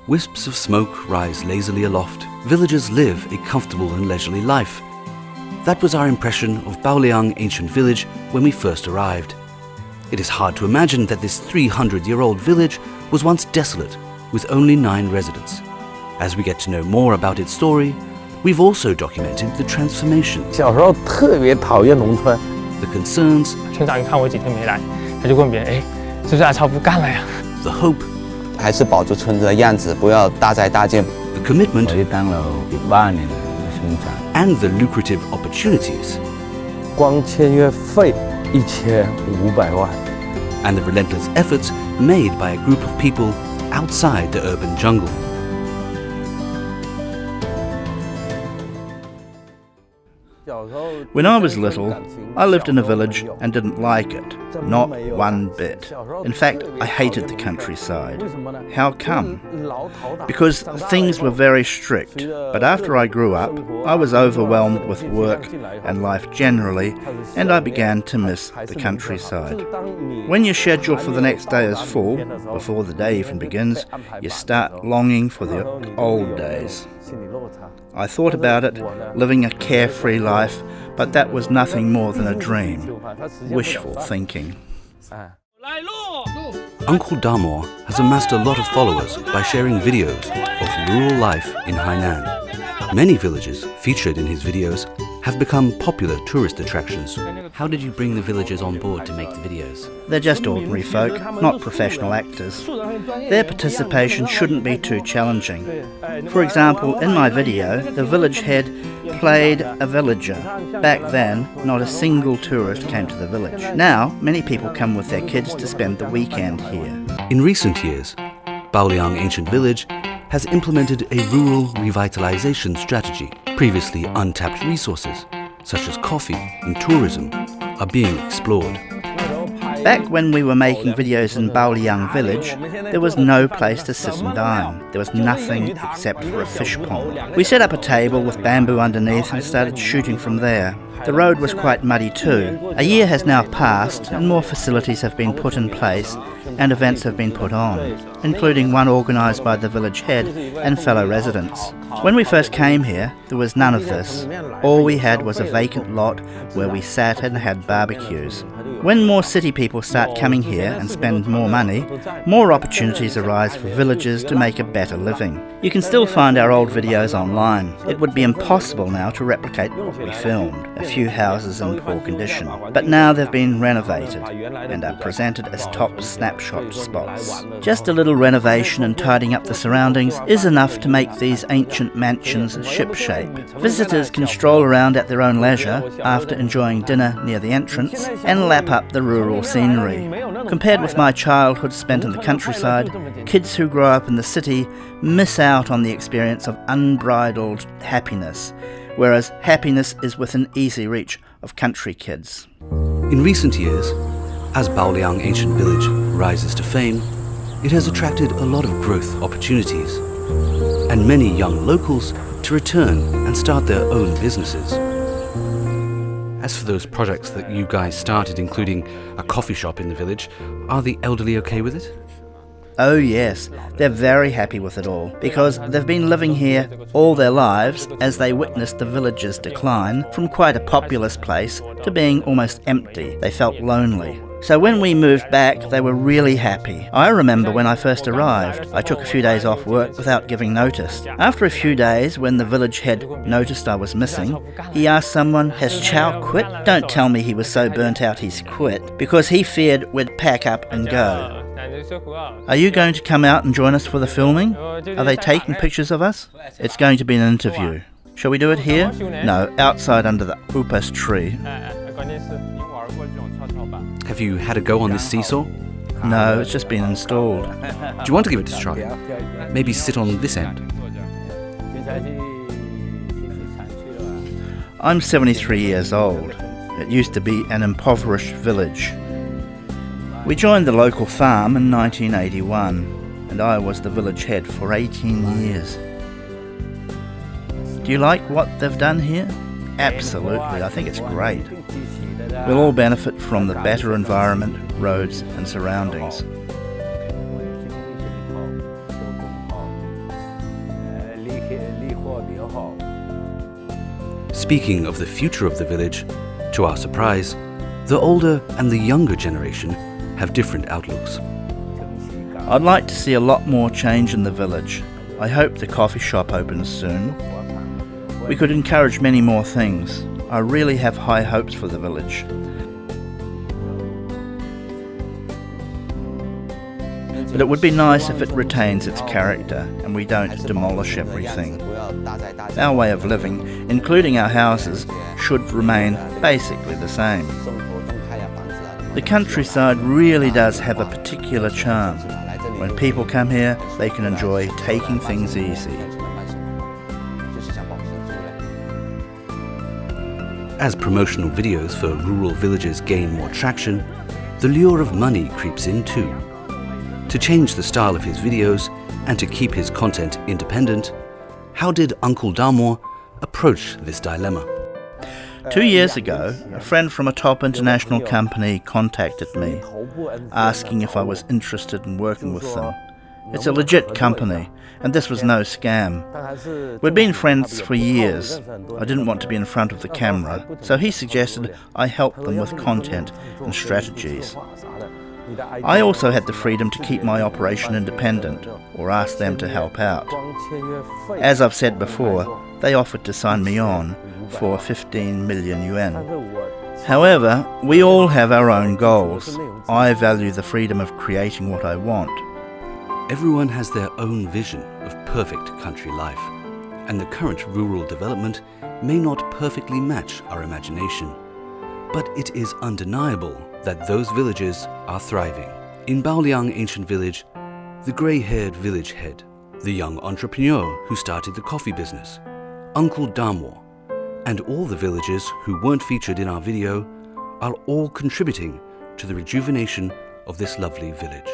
Wisps of smoke rise lazily aloft. Villagers live a comfortable and leisurely life. That was our impression of Baoliang Ancient Village when we first arrived. It is hard to imagine that this 300-year-old village was once desolate, with only 9 residents. As we get to know more about its story, we've also documented the transformation, 小时候特别讨厌农村 the concerns, 村长一看我几天没来，他就问别人：“哎，是不是阿超不干了呀？” the hope, 还是保住村子的样子，不要大灾大建。 the commitment, 我就当了18年的村长。 and the lucrative opportunities, 光签约费1500万。 and the relentless efforts made by a group of people outside the urban jungle. When I was little, I lived in a village and didn't like it, not one bit. In fact, I hated the countryside. How come? Because things were very strict, but after I grew up, I was overwhelmed with work and life generally, and I began to miss the countryside. When your schedule for the next day is full, before the day even begins, you start longing for the old days. I thought about it, living a carefree life, but that was nothing more than a dream. Wishful thinking. Uncle Damo has amassed a lot of followers by sharing videos of rural life in Hainan. Many villages featured in his videos have become popular tourist attractions. How did you bring the villagers on board to make the videos? They're just ordinary folk, not professional actors. Their participation shouldn't be too challenging. For example, in my video, the village head played a villager. Back then, not a single tourist came to the village. Now, many people come with their kids to spend the weekend here. In recent years, Baoliang Ancient Village has implemented a rural revitalization strategy. Previously untapped resources, such as coffee and tourism, are being explored. Back when we were making videos in Baoliang Village, there was no place to sit and dine. There was nothing except for a fish pond. We set up a table with bamboo underneath and started shooting from there. The road was quite muddy too. A year has now passed and more facilities have been put in place and events have been put on, including one organised by the village head and fellow residents. When we first came here, there was none of this. All we had was a vacant lot where we sat and had barbecues. When more city people start coming here and spend more money, more opportunities arise for villagers to make a better living. You can still find our old videos online. It would be impossible now to replicate what we filmed, a few houses in poor condition. But now they've been renovated and are presented as top snapshot spots. Just a little renovation and tidying up the surroundings is enough to make these ancient mansions shipshape. Visitors can stroll around at their own leisure after enjoying dinner near the entrance and lap up the rural scenery. Compared with my childhood spent in the countryside, kids who grow up in the city miss out on the experience of unbridled happiness, whereas happiness is within easy reach of country kids. In recent years, as Baoliang Ancient Village rises to fame, it has attracted a lot of growth opportunities, and many young locals to return and start their own businesses. As for those projects that you guys started, including a coffee shop in the village, are the elderly okay with it? Oh yes, they're very happy with it all, because they've been living here all their lives as they witnessed the village's decline from quite a populous place to being almost empty. They felt lonely. So when we moved back, they were really happy. I remember when I first arrived, I took a few days off work without giving notice. After a few days, when the village head noticed I was missing, he asked someone, "Has Chow quit?" Don't tell me he was so burnt out he's quit, because he feared we'd pack up and go. Are you going to come out and join us for the filming? Are they taking pictures of us? It's going to be an interview. Shall we do it here? No, outside under the upas tree. Have you had a go on this seesaw? No, it's just been installed. Do you want to give it a try? Maybe sit on this end. I'm 73 years old. It used to be an impoverished village. We joined the local farm in 1981, and I was the village head for 18 years. Do you like what they've done here? Absolutely, I think it's great. We'll all benefit from the better environment, roads and surroundings. Speaking of the future of the village, to our surprise, the older and the younger generation have different outlooks. I'd like to see a lot more change in the village. I hope the coffee shop opens soon. We could encourage many more things. I really have high hopes for the village. But it would be nice if it retains its character and we don't demolish everything. Our way of living, including our houses, should remain basically the same. The countryside really does have a particular charm. When people come here, they can enjoy taking things easy. As promotional videos for rural villages gain more traction, the lure of money creeps in too. To change the style of his videos and to keep his content independent, how did Uncle Damor approach this dilemma? 2 years ago, a friend from a top international company contacted me, asking if I was interested in working with them. It's a legit company, and this was no scam. We'd been friends for years. I didn't want to be in front of the camera, so he suggested I help them with content and strategies. I also had the freedom to keep my operation independent, or ask them to help out. As I've said before, they offered to sign me on for 15 million yuan. However, we all have our own goals. I value the freedom of creating what I want. Everyone has their own vision of perfect country life, and the current rural development may not perfectly match our imagination. But it is undeniable that those villages are thriving. In Baoliang Ancient Village, the grey-haired village head, the young entrepreneur who started the coffee business, Uncle Damor, and all the villagers who weren't featured in our video are all contributing to the rejuvenation of this lovely village.